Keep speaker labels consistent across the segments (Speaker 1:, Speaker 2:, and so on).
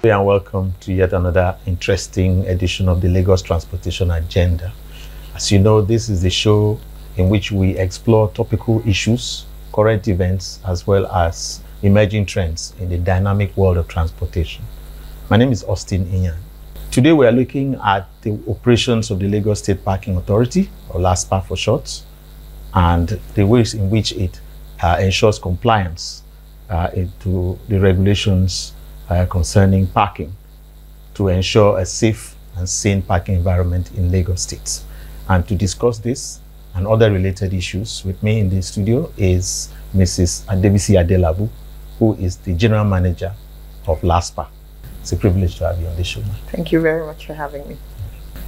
Speaker 1: day and welcome to yet another interesting edition of the Lagos Transportation Agenda. As you know, this is the show in which we explore topical issues, current events, as well as emerging trends in the dynamic world of transportation. My name is Austin Inyan. Today we are looking at the operations of the Lagos State Parking Authority, or LASPA for short, and the ways in which it ensures compliance to the regulations concerning parking to ensure a safe and sane parking environment in Lagos State. And to discuss this and other related issues with me in the studio is Mrs. ADEBISI, who is the General Manager of LASPA. It's a privilege to have you on the show.
Speaker 2: Thank you very much for having me.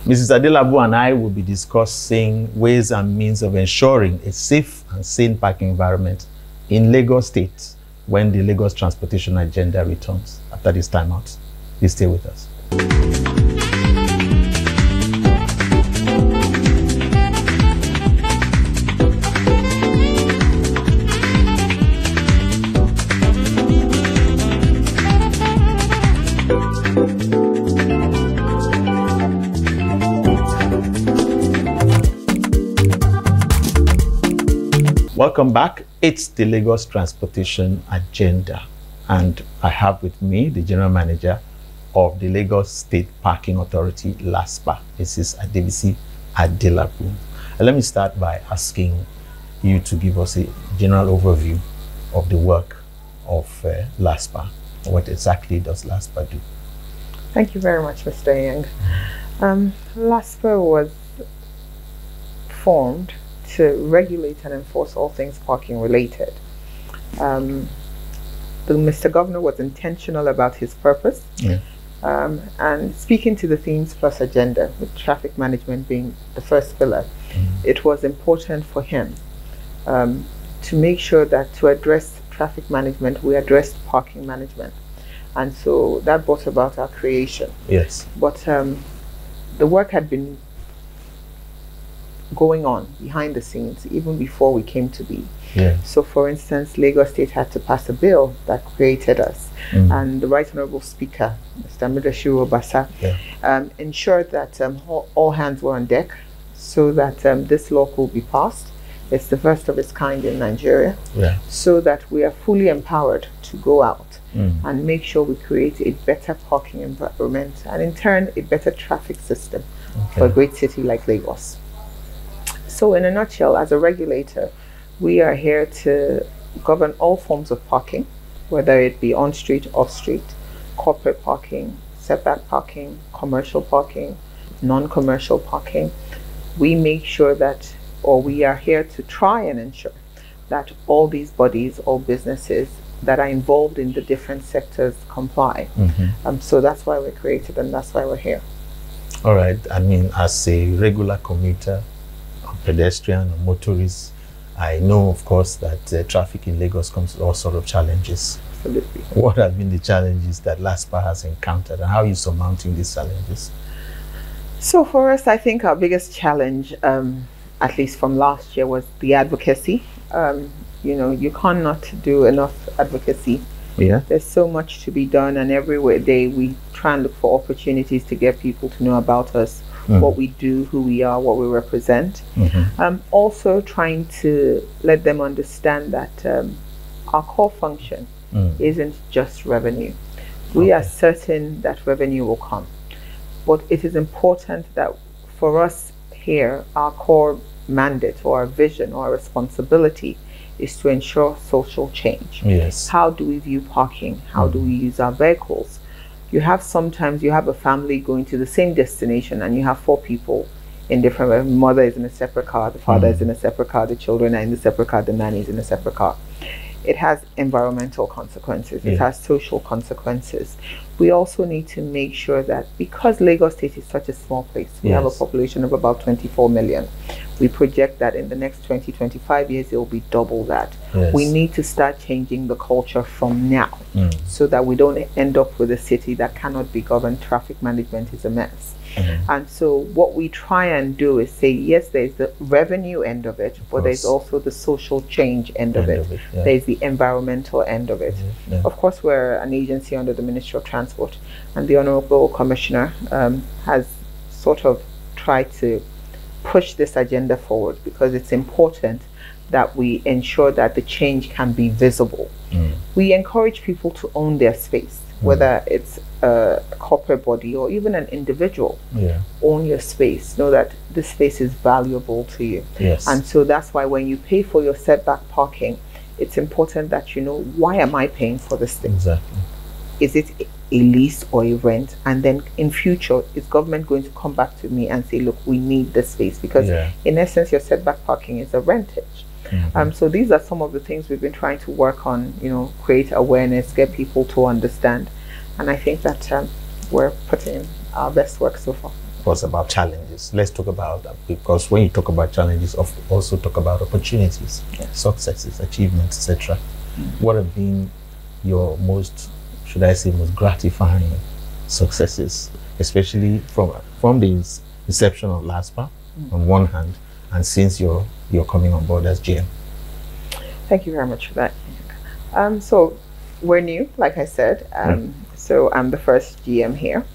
Speaker 1: Mrs. ADELABU and I will be discussing ways and means of ensuring a safe and sane parking environment in Lagos State when the Lagos Transportation Agenda returns after this time out. Please stay with us. Welcome back. It's the Lagos Transportation Agenda, and I have with me the General Manager of the Lagos State Parking Authority, LASPA, Mrs. ADELABU. Let me start by asking you to give us a general overview of the work of LASPA. What exactly does LASPA do?
Speaker 2: Thank you very much, Mr. Yang. LASPA was formed to regulate and enforce all things parking related. Mr. Governor was intentional about his purpose, and speaking to the themes plus agenda, with traffic management being the first pillar, it was important for him to make sure that to address traffic management, we addressed parking management. And so that brought about our creation.
Speaker 1: Yes.
Speaker 2: But the work had been going on behind the scenes even before we came to be. So for instance, Lagos State had to pass a bill that created us, and the Right Honorable Speaker, Mr. Midashiru Obasa, ensured that all hands were on deck so that this law could be passed. It's the first of its kind in Nigeria, so that we are fully empowered to go out and make sure we create a better parking environment, and in turn a better traffic system for a great city like Lagos. So in a nutshell, as a regulator, we are here to govern all forms of parking, whether it be on-street, off-street, corporate parking, setback parking, commercial parking, non-commercial parking. We make sure that, or we are here to try and ensure that all these bodies, all businesses that are involved in the different sectors comply. So that's why we're created, and that's why we're here.
Speaker 1: All right. I mean, as a regular commuter, pedestrian or motorists, I know, of course, that traffic in Lagos comes with all sorts of challenges.
Speaker 2: Absolutely. What
Speaker 1: have been the challenges that LASPA has encountered, and how are you surmounting these challenges?
Speaker 2: So for us, I think our biggest challenge, at least from last year, was the advocacy. You know, you cannot do enough advocacy. There's so much to be done, and every day we try and look for opportunities to get people to know about us, what we do, who we are, what we represent. Also trying to let them understand that our core function isn't just revenue. We are certain that revenue will come, but it is important that for us here, our core mandate or our vision or our responsibility is to ensure social change. How do we view parking? How do we use our vehicles? Sometimes you have a family going to the same destination, and you have 4 people in different, the mother is in a separate car, the father is in a separate car, the children are in a separate car, the nanny is in a separate car. It has environmental consequences, it has social consequences. We also need to make sure that, because Lagos State is such a small place, we have a population of about 24 million. We project that in the next 20-25 years it will be double that. We need to start changing the culture from now, so that we don't end up with a city that cannot be governed. Traffic management is a mess. And so what we try and do is say, yes, there's the revenue end of it, but there's also the social change end of it. There's the environmental end of it. Of course, we're an agency under the Ministry of Transport, and the Honorable Commissioner has sort of tried to push this agenda forward, because it's important that we ensure that the change can be visible. We encourage people to own their space, whether it's a corporate body or even an individual. Own your space. Know that this space is valuable to you. And so that's why when you pay for your setback parking, it's important that you know, why am I paying for this thing? Is it a lease or a rent? And then in future, is government going to come back to me and say, look, we need this space? Because in essence, your setback parking is a rentage. So these are some of the things we've been trying to work on, you know, create awareness, get people to understand. And I think that we're putting in our best work so far.
Speaker 1: Of course, about challenges. Let's talk about that, because when you talk about challenges, also talk about opportunities, successes, achievements, etc. What have been your most, should I say, most gratifying successes, especially from the inception of LASPA on one hand, and since you're coming on board as GM?
Speaker 2: Thank you very much for that. So we're new, like I said. So I'm the first GM here.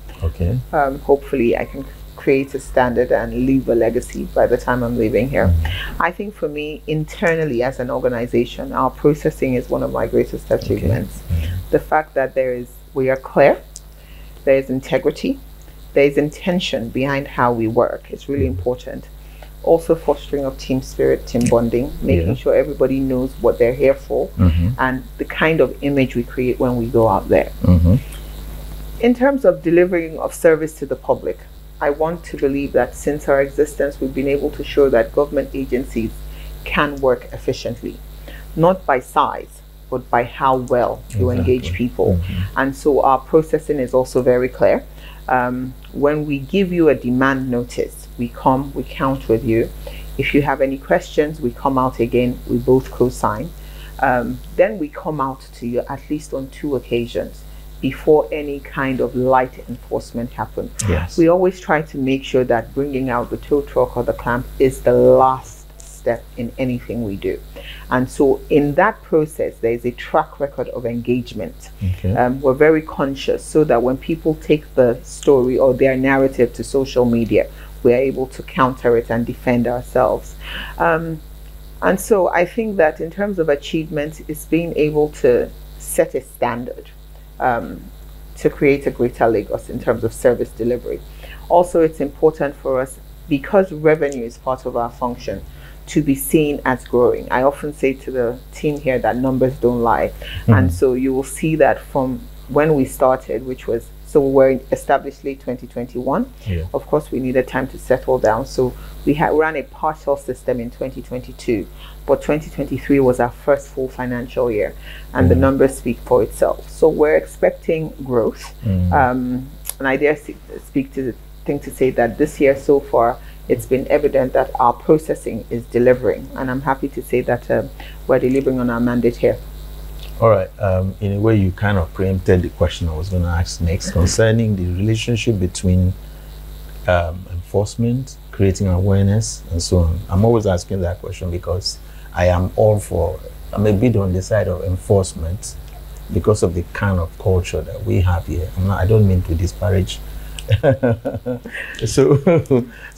Speaker 2: Hopefully I can create a standard and leave a legacy by the time I'm leaving here. I think for me, internally as an organization, our processing is one of my greatest achievements. The fact that we are clear, there is integrity, there is intention behind how we work. It's really important. Also fostering of team spirit, team bonding, making sure everybody knows what they're here for, and the kind of image we create when we go out there. In terms of delivering of service to the public, I want to believe that since our existence, we've been able to show that government agencies can work efficiently, not by size, but by how well you engage people. And so our processing is also very clear. When we give you a demand notice, we come, we count with you. If you have any questions, we come out again, we both co-sign. Then we come out to you at least on 2 occasions before any kind of light enforcement happens. We always try to make sure that bringing out the tow truck or the clamp is the last step in anything we do. And so in that process, there is a track record of engagement. We're very conscious so that when people take the story or their narrative to social media, we're able to counter it and defend ourselves. And so I think that in terms of achievement, it's being able to set a standard to create a greater Lagos in terms of service delivery. Also, it's important for us, because revenue is part of our function, to be seen as growing. I often say to the team here that numbers don't lie. And so you will see that from when we started, which was, so we were established late 2021. Of course, we needed time to settle down. So we ran a partial system in 2022, but 2023 was our first full financial year, and the numbers speak for itself. So we're expecting growth. And I dare speak to the thing to say that this year so far, it's been evident that our processing is delivering, and I'm happy to say that we're delivering on our mandate here.
Speaker 1: All right. In a way, you kind of preempted the question I was going to ask next concerning the relationship between enforcement, creating awareness, and so on. I'm always asking that question because I'm a bit on the side of enforcement because of the kind of culture that we have here. I don't mean to disparage. So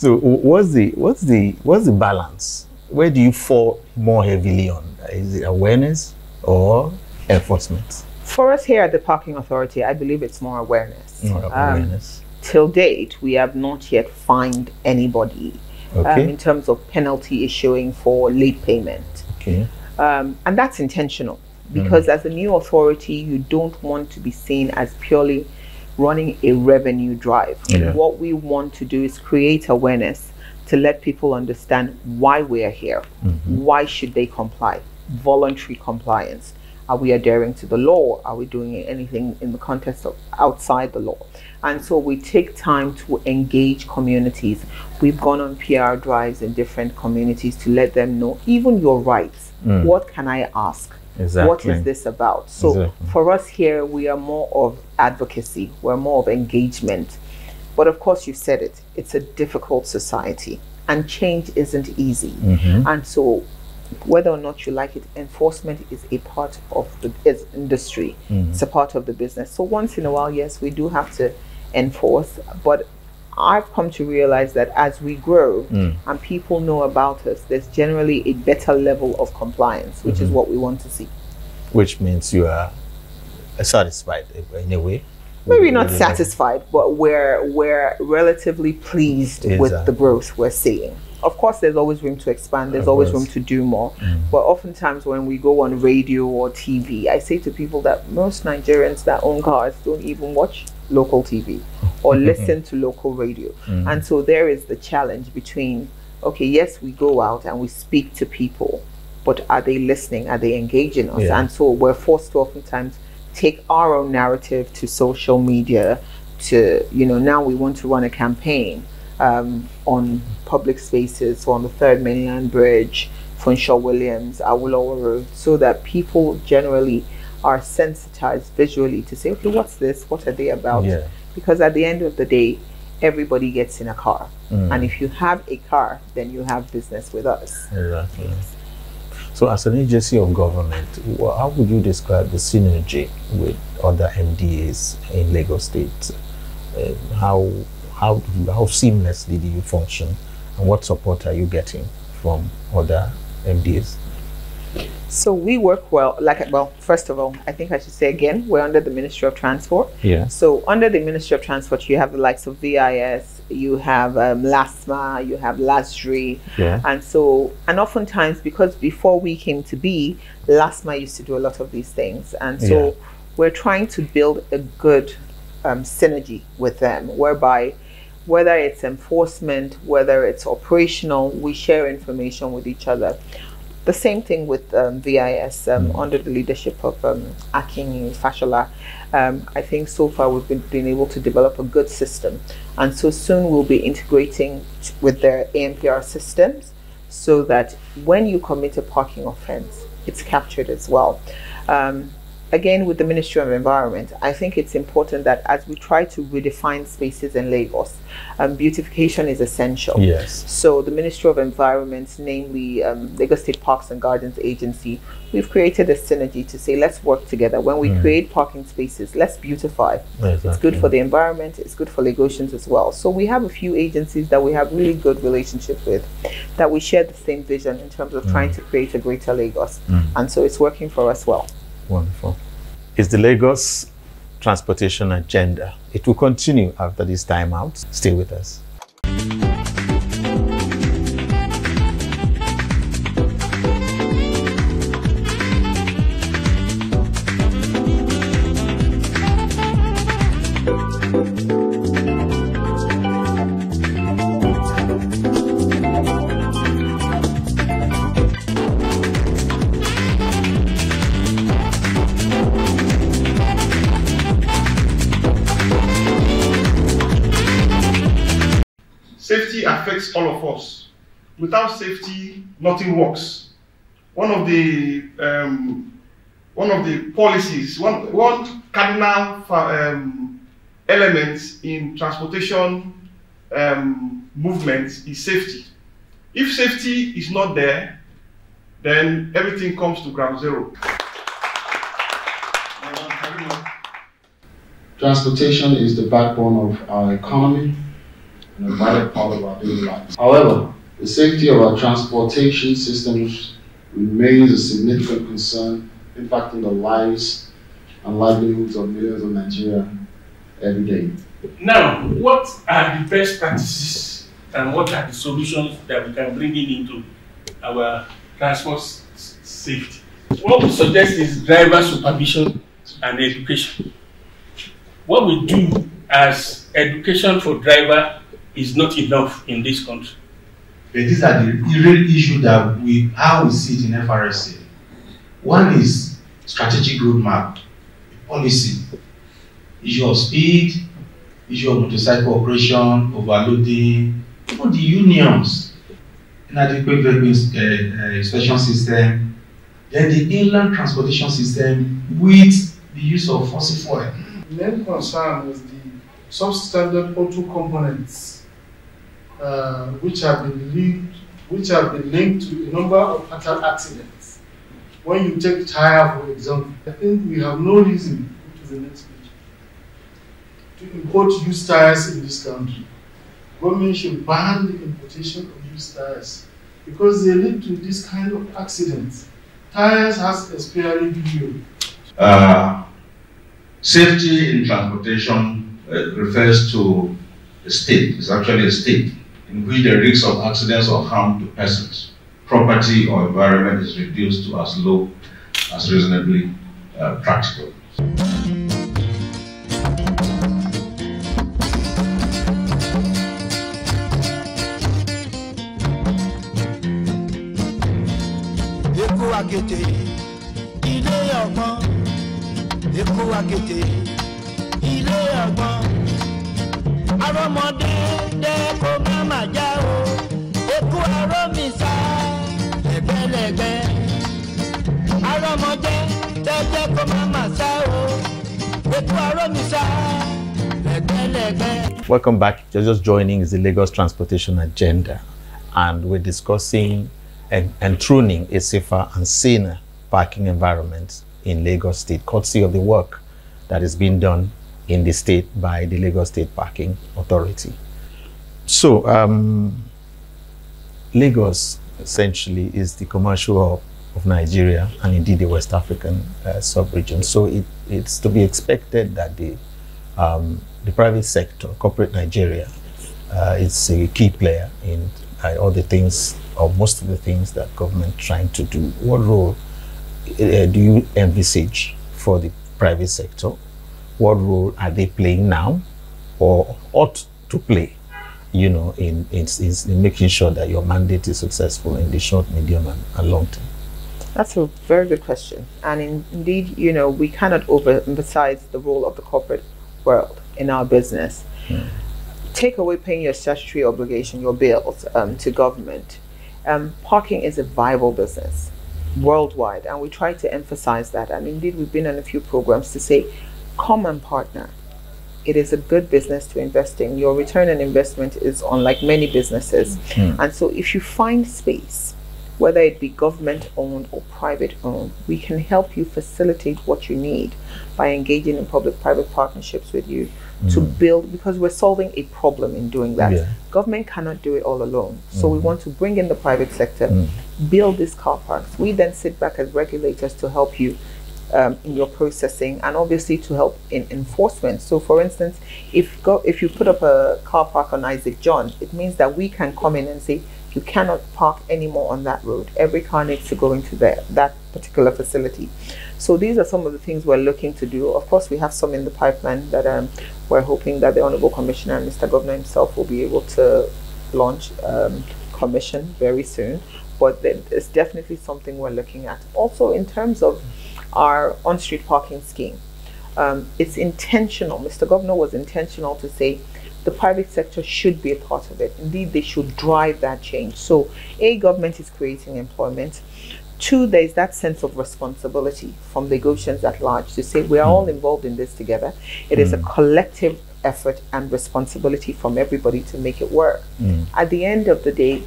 Speaker 1: what's the balance? Where do you fall more heavily on? Is it awareness or enforcement?
Speaker 2: For us here at the Parking Authority, I believe it's more awareness. Till date, we have not yet fined anybody in terms of penalty issuing for late payment. And that's intentional, because as a new authority, you don't want to be seen as purely running a revenue drive. What we want to do is create awareness to let people understand why we're here. Why should they comply? Voluntary compliance. Are we adhering to the law? Are we doing anything in the context of outside the law? And so we take time to engage communities. We've gone on PR drives in different communities to let them know even your rights. What can I ask? What is this about? So for us here, we are more of advocacy. We're more of engagement. But of course, you said it, it's a difficult society and change isn't easy. And so whether or not you like it, enforcement is a part of the industry. It's a part of the business. So once in a while, yes, we do have to enforce, but I've come to realize that as we grow and people know about us, there's generally a better level of compliance, which is what we want to see. Which
Speaker 1: means you are satisfied in a way?
Speaker 2: Maybe not satisfied, but we're relatively pleased with the growth we're seeing. Of course, there's always room to expand. There's always room to do more. But oftentimes when we go on radio or TV, I say to people that most Nigerians that own cars don't even watch local TV or listen to local radio. And so there is the challenge between, okay, yes, we go out and we speak to people, but are they listening? Are they engaging us? And so we're forced to oftentimes take our own narrative to social media to, you know, now we want to run a campaign on public spaces, so on the Third Mainland Bridge, Funshaw Williams, Awolowo Road, so that people generally are sensitized visually to say, okay, what's this? What are they about? Because at the end of the day, everybody gets in a car. And if you have a car, then you have business with us.
Speaker 1: Exactly. So as an agency of government, how would you describe the synergy with other MDAs in Lagos State? How seamlessly do you function, and what support are you getting from other MDAs?
Speaker 2: So we work well, first of all, I think I should say again, we're under the Ministry of Transport. So under the Ministry of Transport, you have the likes of VIS, you have LASPA, you have LASRI. And oftentimes, because before we came to be, LASPA used to do a lot of these things. And so we're trying to build a good synergy with them, whereby whether it's enforcement, whether it's operational, we share information with each other. The same thing with VIS under the leadership of Akin Fashola. I think so far we've been able to develop a good system, and so soon we'll be integrating with their AMPR systems so that when you commit a parking offense, it's captured as well. Again, with the Ministry of Environment, I think it's important that as we try to redefine spaces in Lagos, beautification is essential. So the Ministry of Environment, namely Lagos State Parks and Gardens Agency, we've created a synergy to say, let's work together. When we create parking spaces, let's beautify. It's good for the environment, it's good for Lagosians as well. So we have a few agencies that we have really good relationship with, that we share the same vision in terms of trying to create a greater Lagos. And so it's working for us well.
Speaker 1: Wonderful. It's the Lagos transportation agenda. It will continue after this time out. Stay with us.
Speaker 3: Safety affects all of us. Without safety, nothing works. One of the policies, one cardinal element in transportation movement is safety. If safety is not there, then everything comes to ground zero.
Speaker 4: Transportation is the backbone of our economy and a vital part of our daily lives. However, the safety of our transportation systems remains a significant concern, impacting the lives and livelihoods of millions of Nigerians every day.
Speaker 5: Now, what are the best practices and what are the solutions that we can bring into our transport safety? What we suggest is driver supervision and education. What we do as education for driver is not enough in this country.
Speaker 6: But these are the real issues that how we see it in FRSA. One is strategic roadmap, policy, issue of speed, issue of motorcycle operation, overloading, even the unions, inadequate vehicle inspection system, then the inland transportation system with the use of fossil fuel.
Speaker 3: The main concern was the
Speaker 7: substandard auto components, which have been linked to a number of fatal accidents. When you take tire, for example, I think we have no reason, to the next page, to import used tires in this country. Government should ban the importation of used tires because they lead to this kind of accidents. Tires has expiry period.
Speaker 6: Safety in transportation refers to a state. It's actually a state in which the risk of accidents or harm to persons, property, or environment is reduced to as low as reasonably practical.
Speaker 1: Welcome back. You're just joining is the Lagos Transportation Agenda, and we're discussing and enthroning a safer and saner parking environment in Lagos State, courtesy of the work that is being done in the state by the Lagos State Parking Authority. So, Lagos essentially is the commercial hub of Nigeria and indeed the West African sub-region. So it's to be expected that the private sector, corporate Nigeria, is a key player in all the things, or most of the things that government trying to do. What role do you envisage for the private sector? What role are they playing now, or ought to play, you know, in making sure that your mandate is successful in the short, medium, and long term?
Speaker 2: That's a very good question. And indeed, you know, we cannot overemphasize the role of the corporate world in our business. Take away paying your statutory obligation, your bills to government. Parking is a viable business worldwide, and we try to emphasize that. And indeed, we've been on a few programs to say, come and partner. It is a good business to invest in. Your return on investment is unlike many businesses. And so if you find space, whether it be government owned or private owned, we can help you facilitate what you need by engaging in public-private partnerships with you to build, because we're solving a problem in doing that. Government cannot do it all alone. So we want to bring in the private sector, build these car parks. We then sit back as regulators to help you in your processing, and obviously to help in enforcement. So for instance, if you put up a car park on Isaac John, it means that we can come in and say, you cannot park anymore on that road. Every car needs to go into that particular facility. So these are some of the things we're looking to do. Of course, we have some in the pipeline that we're hoping that the Honorable Commissioner and Mr. Governor himself will be able to launch, commission very soon. But it's definitely something we're looking at. Also, in terms of our on-street parking scheme, it's intentional. Mr. Governor was intentional to say the private sector should be a part of it. Indeed, they should drive that change. So, government is creating employment. 2, there is that sense of responsibility from Lagosians at large to say we are all involved in this together. It is a collective effort and responsibility from everybody to make it work. At the end of the day,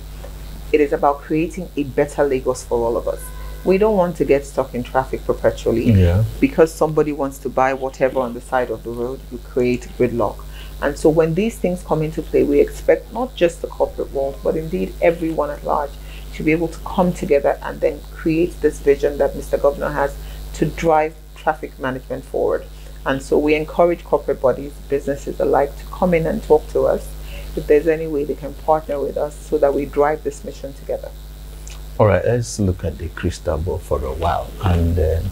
Speaker 2: it is about creating a better Lagos for all of us. We don't want to get stuck in traffic perpetually because somebody wants to buy whatever on the side of the road. You create gridlock. And so when these things come into play, we expect not just the corporate world, but indeed everyone at large to be able to come together and then create this vision that Mr. Governor has to drive traffic management forward. And so we encourage corporate bodies, businesses alike, to come in and talk to us if there's any way they can partner with us so that we drive this mission together.
Speaker 1: All right, let's look at the crystal ball for a while. And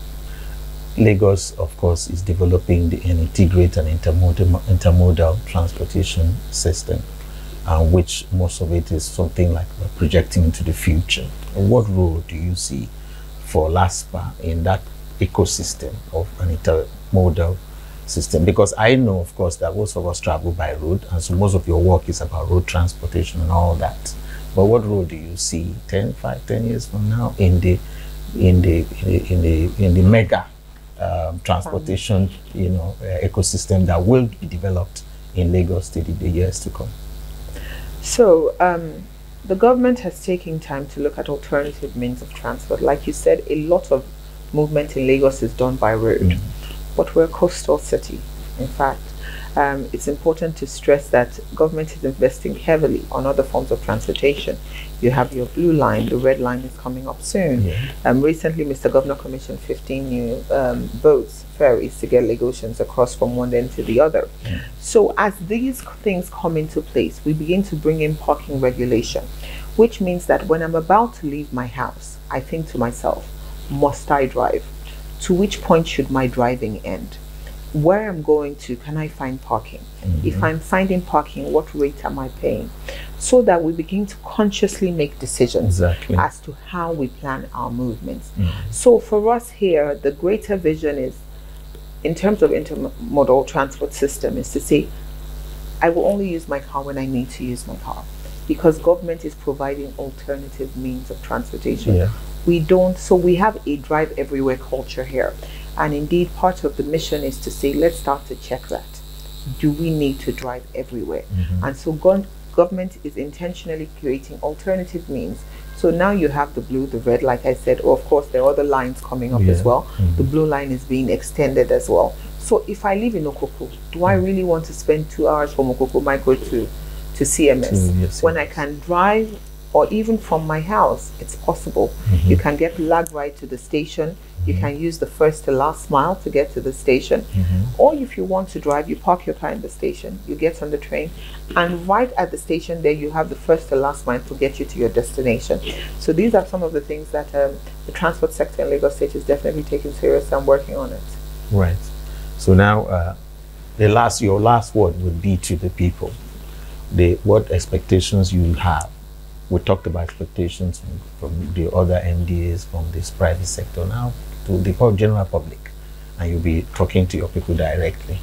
Speaker 1: Lagos, of course, is developing an integrated and intermodal transportation system, which most of it is something like we're projecting into the future. What role do you see for LASPA in that ecosystem of an intermodal system? Because I know, of course, that most of us travel by road, and so most of your work is about road transportation and all that. But what role do you see 10 years from now in the mega transportation, ecosystem that will be developed in Lagos State in the years to come?
Speaker 2: So, the government has taken time to look at alternative means of transport. Like you said, a lot of movement in Lagos is done by road, but we're a coastal city. In fact, it's important to stress that government is investing heavily on other forms of transportation. You have your blue line, the red line is coming up soon. Recently, Mr. Governor commissioned 15 new boats, ferries, to get Lagosians across from one end to the other. So as these things come into place, we begin to bring in parking regulation, which means that when I'm about to leave my house, I think to myself, must I drive? To which point should my driving end? Where I'm going to, can I find parking? If I'm finding parking, what rate am I paying? So that we begin to consciously make decisions as to how we plan our movements. So for us here, the greater vision is, in terms of intermodal transport system, is to say, I will only use my car when I need to use my car, because government is providing alternative means of transportation. We don't, so we have a drive everywhere culture here. And indeed, part of the mission is to say, let's start to check that. Do we need to drive everywhere? And so government is intentionally creating alternative means. So now you have the blue, the red, like I said, or of course there are other lines coming up as well. The blue line is being extended as well. So if I live in Okoko, do I really want to spend 2 hours from Okoko Micro to CMS? When I can drive, or even from my house, it's possible. You can get lag ride to the station. You can use the first to last mile to get to the station. Or if you want to drive, you park your car in the station, you get on the train, and right at the station there you have the first to last mile to get you to your destination. So these are some of the things that the transport sector in Lagos State is definitely taking serious and working on it.
Speaker 1: Right. So now your last word would be to the people. What expectations you have. We talked about expectations from the other MDAs, from this private sector, now to the general public, and you'll be talking to your people directly.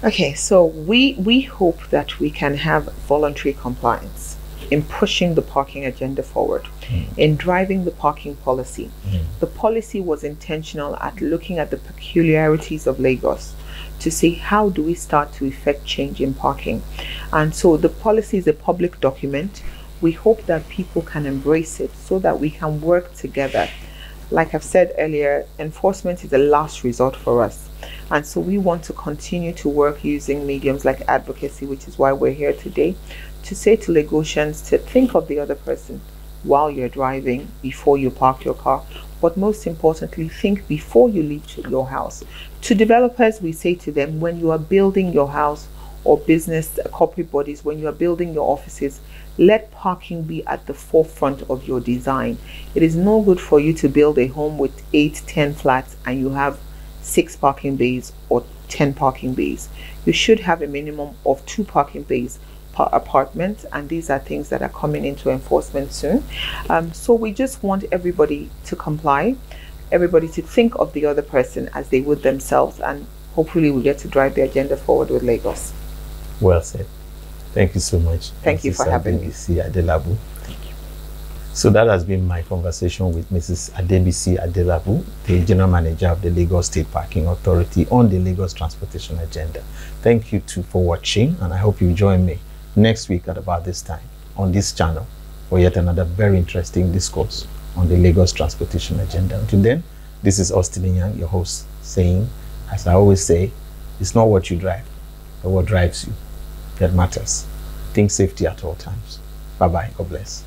Speaker 2: Okay, so we hope that we can have voluntary compliance in pushing the parking agenda forward, in driving the parking policy. The policy was intentional at looking at the peculiarities of Lagos to see how do we start to effect change in parking. And so the policy is a public document. We hope that people can embrace it so that we can work together. Like I've said earlier, enforcement is a last resort for us. And so we want to continue to work using mediums like advocacy, which is why we're here today, to say to Lagosians to think of the other person while you're driving, before you park your car. But most importantly, think before you leave your house. To developers, we say to them, when you are building your house, or business corporate bodies, when you are building your offices, let parking be at the forefront of your design. It is no good for you to build a home with 8-10 flats and you have 6 parking bays or 10 parking bays. You should have a minimum of 2 parking bays per apartment, and these are things that are coming into enforcement soon. So we just want everybody to comply, everybody to think of the other person as they would themselves, and hopefully we get to drive the agenda forward with Lagos.
Speaker 1: Well said. Thank you so much.
Speaker 2: Thank you for having me.
Speaker 1: ADELABU. Thank you. So that has been my conversation with Mrs. ADEBISI ADELABU, the General Manager of the Lagos State Parking Authority, on the Lagos Transportation Agenda. Thank you too for watching, and I hope you join me next week at about this time on this channel for yet another very interesting discourse on the Lagos Transportation Agenda. Until then, this is Austin Young, your host, saying, as I always say, it's not what you drive, but what drives you that matters. Think safety at all times. Bye-bye. God bless.